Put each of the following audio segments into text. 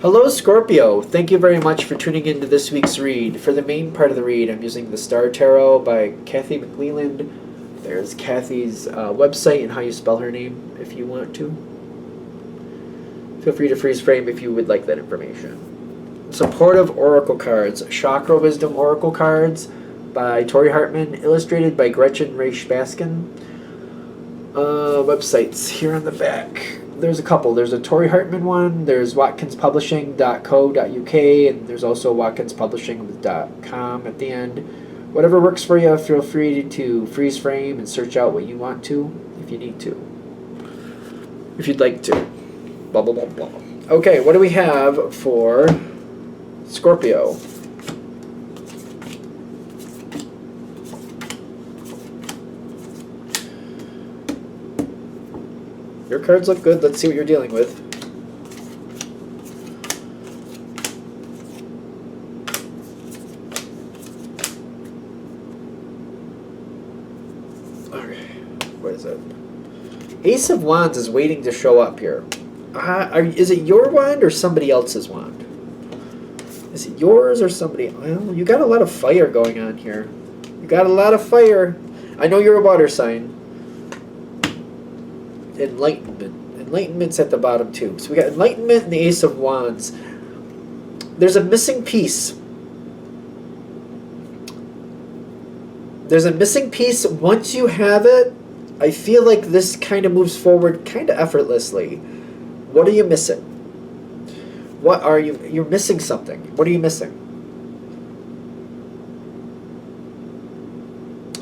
Hello, Scorpio. Thank you very much for tuning into this week's read. For the main part of the read, I'm using the Star Tarot by Kathy McLeland. There's Kathy's website and how you spell her name if you want to. Feel free to freeze frame if you would like that information. Supportive Oracle cards, Chakra Wisdom Oracle cards by Tori Hartman, illustrated by Gretchen Raish Baskin. Websites here on the back. There's a couple. There's a Tori Hartman one, there's watkinspublishing.co.uk, and there's also watkinspublishing.com at the end. Whatever works for you, feel free to freeze frame and search out what you want to, if you need to. If you'd like to. Blah, blah, blah, blah. Okay, what do we have for Scorpio? Your cards look good. Let's see what you're dealing with. Okay, what is it? Ace of Wands is waiting to show up here. Is it your wand or somebody else's wand? Is it yours or somebody? Well, you got a lot of fire going on here. You got a lot of fire. I know you're a water sign. Enlightenment. Enlightenment's at the bottom too. So we got Enlightenment and the Ace of Wands. There's a missing piece. There's a missing piece. Once you have it, I feel like this kind of moves forward kind of effortlessly. What are you missing? What are you... You're missing something. What are you missing?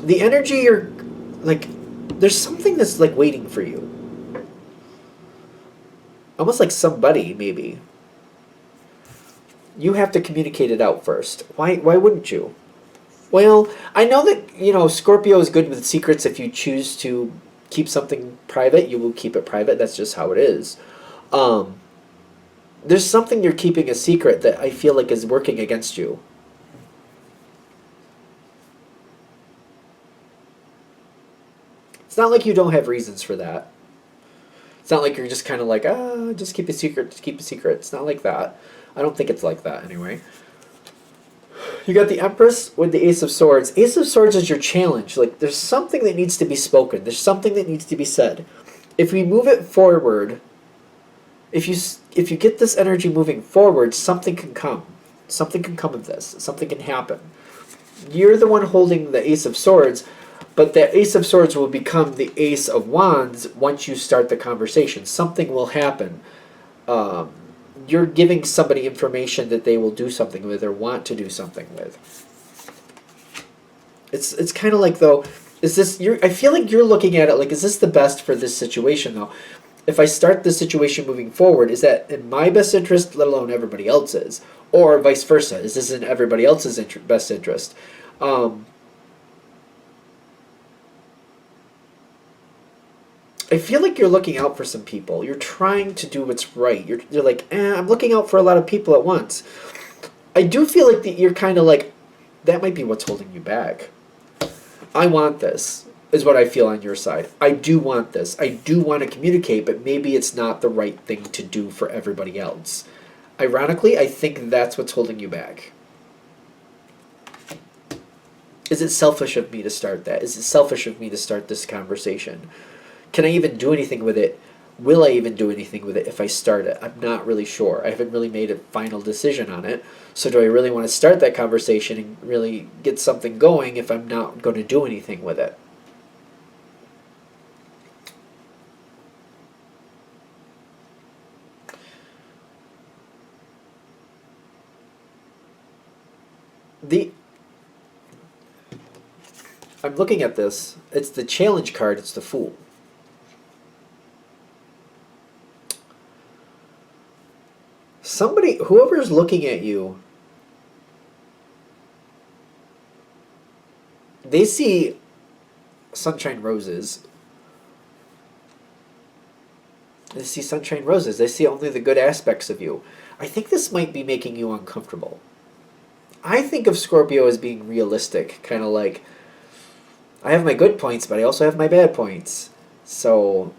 The energy you're... Like, there's something that's like waiting for you. Almost like somebody, maybe. You have to communicate it out first. Why wouldn't you? Well, I know that, Scorpio is good with secrets. If you choose to keep something private, you will keep it private. That's just how it is. There's something you're keeping a secret that I feel like is working against you. It's not like you don't have reasons for that. It's not like you're just kind of like, just keep a secret, just keep a secret. It's not like that. I don't think it's like that anyway. You got the Empress with the Ace of Swords. Ace of Swords is your challenge. Like, there's something that needs to be spoken. There's something that needs to be said. If we move it forward, if you get this energy moving forward, something can come. Something can come of this. Something can happen. You're the one holding the Ace of Swords, but that Ace of Swords will become the Ace of Wands once you start the conversation. Something will happen. You're giving somebody information that they will do something with or want to do something with. It's kind of like, though, I feel like you're looking at it like, is this the best for this situation, though? If I start the situation moving forward, is that in my best interest, let alone everybody else's? Or vice versa, is this in everybody else's best interest? I feel like you're looking out for some people. You're trying to do what's right. You're like, I'm looking out for a lot of people at once. I do feel like you're kind of like, that might be what's holding you back. I want this, is what I feel on your side. I do want this. I do want to communicate, but maybe it's not the right thing to do for everybody else. Ironically, I think that's what's holding you back. Is it selfish of me to start that? Is it selfish of me to start this conversation? Can I even do anything with it? Will I even do anything with it if I start it? I'm not really sure. I haven't really made a final decision on it. So do I really want to start that conversation and really get something going if I'm not going to do anything with it? I'm looking at this. It's the challenge card. It's the Fool. Whoever's looking at you, they see sunshine roses. They see sunshine roses. They see only the good aspects of you. I think this might be making you uncomfortable. I think of Scorpio as being realistic, kind of like, I have my good points, but I also have my bad points. So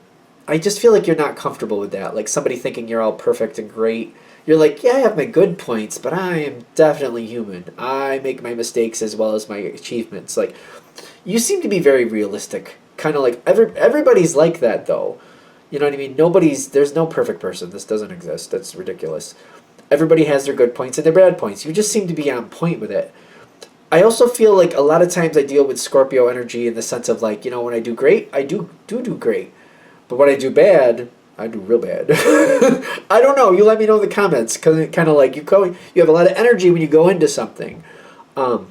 I just feel like you're not comfortable with that. Like somebody thinking you're all perfect and great. You're like, yeah, I have my good points, but I am definitely human. I make my mistakes as well as my achievements. Like, you seem to be very realistic. Kind of like everybody's like that though. You know what I mean? There's no perfect person. This doesn't exist. That's ridiculous. Everybody has their good points and their bad points. You just seem to be on point with it. I also feel like a lot of times I deal with Scorpio energy in the sense of like, when I do great, I do great. But when I do bad, I do real bad. I don't know. You let me know in the comments because it kind of like you have a lot of energy when you go into something. And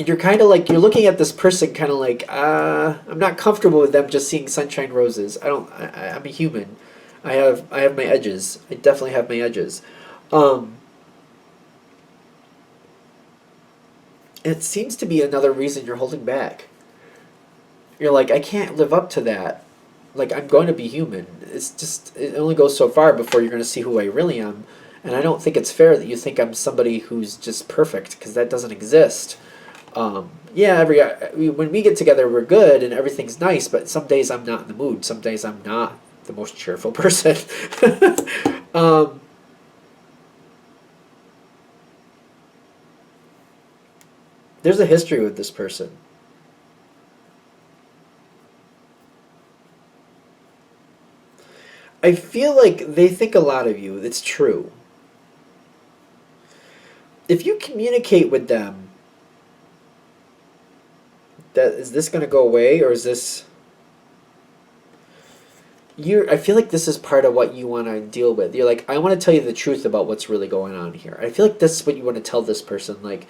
you're kind of like, you're looking at this person kind of like, I'm not comfortable with them just seeing sunshine roses. I'm a human. I have my edges. I definitely have my edges. It seems to be another reason you're holding back. You're like, I can't live up to that. Like, I'm going to be human. It's just, it only goes so far before you're going to see who I really am. And I don't think it's fair that you think I'm somebody who's just perfect, because that doesn't exist. Yeah, when we get together, we're good and everything's nice, but some days I'm not in the mood. Some days I'm not the most cheerful person. There's a history with this person. I feel like they think a lot of you. It's true. If you communicate with them, is this going to go away, or is this... I feel like this is part of what you want to deal with. You're like, I want to tell you the truth about what's really going on here. I feel like that's what you want to tell this person. Like,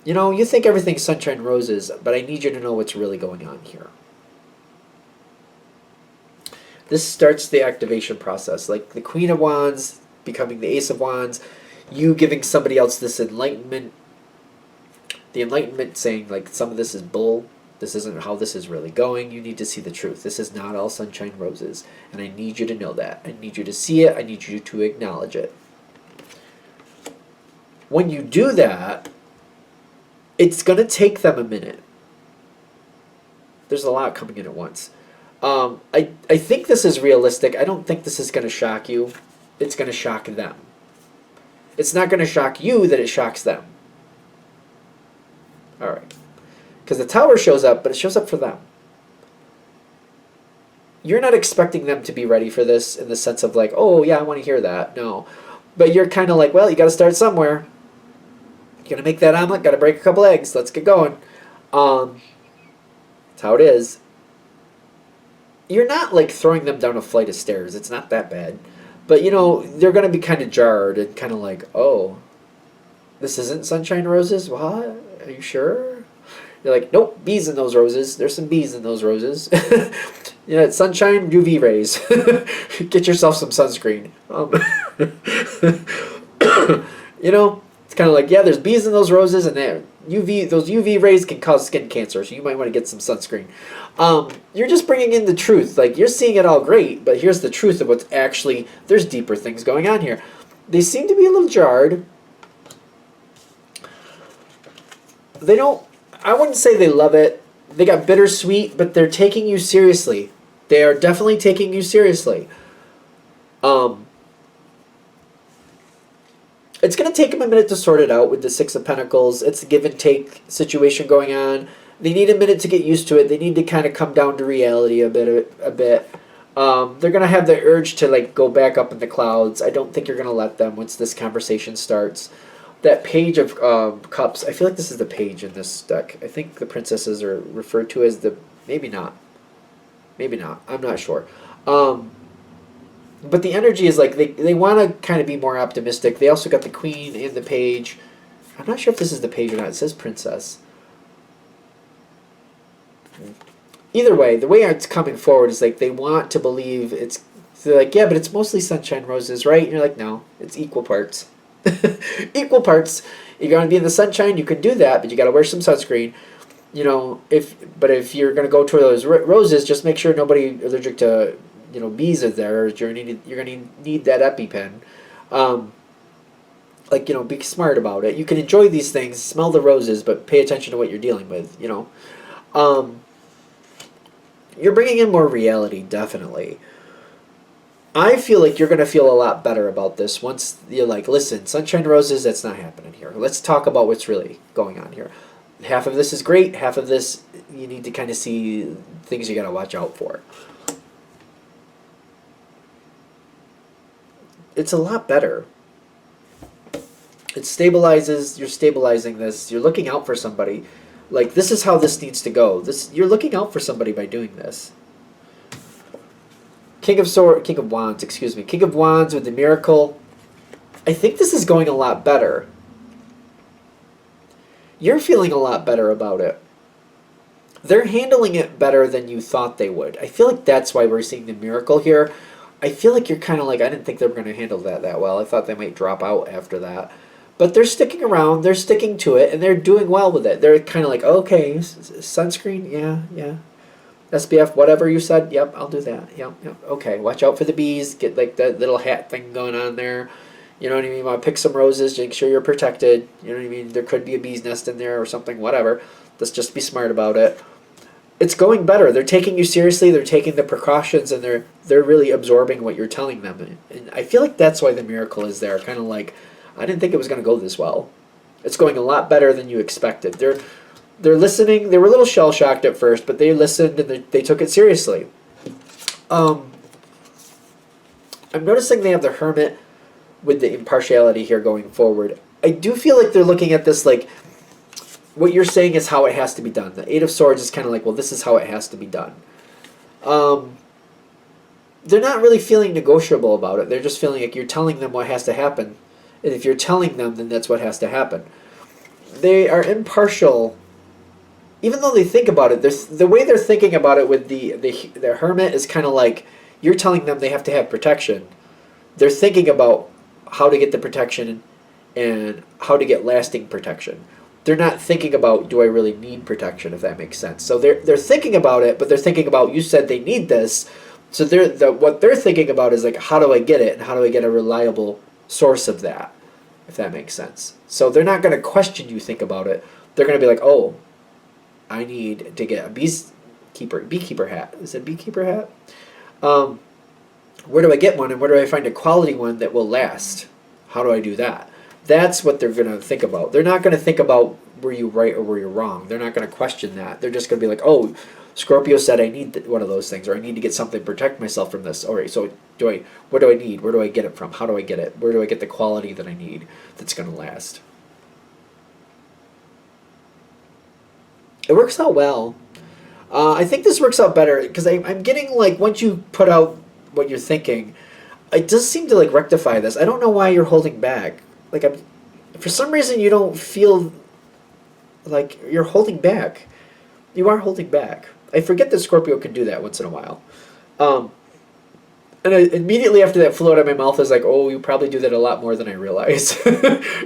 you think everything's sunshine and roses, but I need you to know what's really going on here. This starts the activation process. Like the Queen of Wands becoming the Ace of Wands, you giving somebody else this enlightenment. The enlightenment saying, like, some of this is bull. This isn't how this is really going. You need to see the truth. This is not all sunshine and roses. And I need you to know that. I need you to see it. I need you to acknowledge it. When you do that, it's going to take them a minute. There's a lot coming in at once. I think this is realistic. I don't think this is going to shock you. It's going to shock them. It's not going to shock you that it shocks them. All right. Because the Tower shows up, but it shows up for them. You're not expecting them to be ready for this in the sense of like, oh, yeah, I want to hear that. No. But you're kind of like, well, you got to start somewhere. You're going to make that omelet, got to break a couple eggs. Let's get going. That's how it is. You're not like throwing them down a flight of stairs. It's not that bad. But, they're going to be kind of jarred and kind of like, oh, this isn't sunshine and roses? What? Are you sure? You're like, nope, bees in those roses. There's some bees in those roses. It's sunshine, UV rays. Get yourself some sunscreen. It's kind of like, yeah, there's bees in those roses, and those UV rays can cause skin cancer, so you might want to get some sunscreen. You're just bringing in the truth. Like, you're seeing it all great, but here's the truth of what's actually, there's deeper things going on here. They seem to be a little jarred. I wouldn't say they love it. They got bittersweet, but they're taking you seriously. They are definitely taking you seriously. It's going to take them a minute to sort it out with the Six of Pentacles. It's a give and take situation going on. They need a minute to get used to it. They need to kind of come down to reality a bit. They're going to have the urge to like go back up in the clouds. I don't think you're going to let them once this conversation starts. That Page of Cups, I feel like this is the page in this deck. I think the princesses are referred to as the... Maybe not. I'm not sure. But the energy is like they want to kind of be more optimistic. They also got the Queen and the Page. I'm not sure if this is the Page or not. It says Princess. Either way, the way it's coming forward is like they want to believe it's... They're like, yeah, but it's mostly sunshine and roses, right? And you're like, no, it's equal parts. Equal parts. You're going to be in the sunshine, you can do that, but you got to wear some sunscreen. If you're going to go to those roses, just make sure nobody allergic to bees is there. You're going to need that EpiPen. Be smart about it. You can enjoy these things, smell the roses, but pay attention to what you're dealing with. You're bringing in more reality, definitely. I feel like you're going to feel a lot better about this once you're like, listen, sunshine roses, that's not happening here. Let's talk about what's really going on here. Half of this is great, half of this you need to kind of see things you got to watch out for. It's a lot better. It stabilizes, you're stabilizing this, you're looking out for somebody. Like, this is how this needs to go. You're looking out for somebody by doing this. King of Wands, excuse me. King of Wands with the Miracle. I think this is going a lot better. You're feeling a lot better about it. They're handling it better than you thought they would. I feel like that's why we're seeing the Miracle here. I feel like you're kind of like, I didn't think they were going to handle that well. I thought they might drop out after that. But they're sticking around, they're sticking to it, and they're doing well with it. They're kind of like, okay, sunscreen, yeah. SPF, whatever you said, yep, I'll do that. Yep. Okay, watch out for the bees. Get like that little hat thing going on there. You know what I mean? You want to pick some roses, make sure you're protected. You know what I mean? There could be a bee's nest in there or something, whatever. Let's just be smart about it. It's going better. They're taking you seriously. They're taking the precautions, and they're really absorbing what you're telling them. And I feel like that's why the Miracle is there. Kind of like, I didn't think it was going to go this well. It's going a lot better than you expected. They're listening. They were a little shell-shocked at first, but they listened and they took it seriously. I'm noticing they have the Hermit with the impartiality here going forward. I do feel like they're looking at this like, what you're saying is how it has to be done. The Eight of Swords is kind of like, well, this is how it has to be done. They're not really feeling negotiable about it. They're just feeling like you're telling them what has to happen. And if you're telling them, then that's what has to happen. They are impartial. Even though they think about it, the way they're thinking about it with the Hermit is kind of like, you're telling them they have to have protection. They're thinking about how to get the protection and how to get lasting protection. They're not thinking about, do I really need protection, if that makes sense. So they're thinking about it, but they're thinking about, you said they need this. So what they're thinking about is like, how do I get it, and how do I get a reliable source of that, if that makes sense. So they're not going to question you think about it. They're going to be like, oh, I need to get a beekeeper hat. Is it a beekeeper hat? Where do I get one, and where do I find a quality one that will last? How do I do that? That's what they're going to think about. They're not going to think about were you right or were you wrong. They're not going to question that. They're just going to be like, oh, Scorpio said I need one of those things, or I need to get something to protect myself from this. All right, so what do I need? Where do I get it from? How do I get it? Where do I get the quality that I need that's going to last? It works out well. I think this works out better because I'm getting like, once you put out what you're thinking, it does seem to like rectify this. I don't know why you're holding back. Like, for some reason you don't feel like you're holding back. You are holding back. I forget that Scorpio can do that once in a while. And immediately after that flew out of my mouth, I was like, oh, you probably do that a lot more than I realize.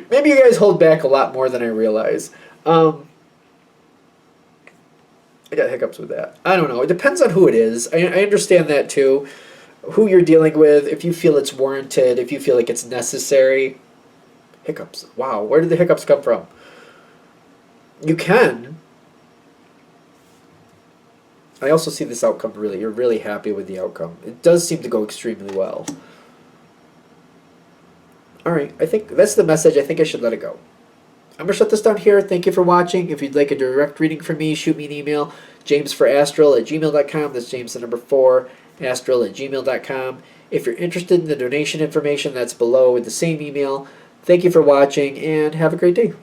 Maybe you guys hold back a lot more than I realize. I got hiccups with that. I don't know. It depends on who it is. I understand that too. Who you're dealing with, if you feel it's warranted, if you feel like it's necessary. Hiccups. Wow, where did the hiccups come from? You can. I also see this outcome really. You're really happy with the outcome. It does seem to go extremely well. Alright, I think that's the message. I think I should let it go. I'm going to shut this down here. Thank you for watching. If you'd like a direct reading from me, shoot me an email. jamesforastral@gmail.com. That's James the number 4, astral@gmail.com. If you're interested in the donation information, that's below with the same email. Thank you for watching, and have a great day.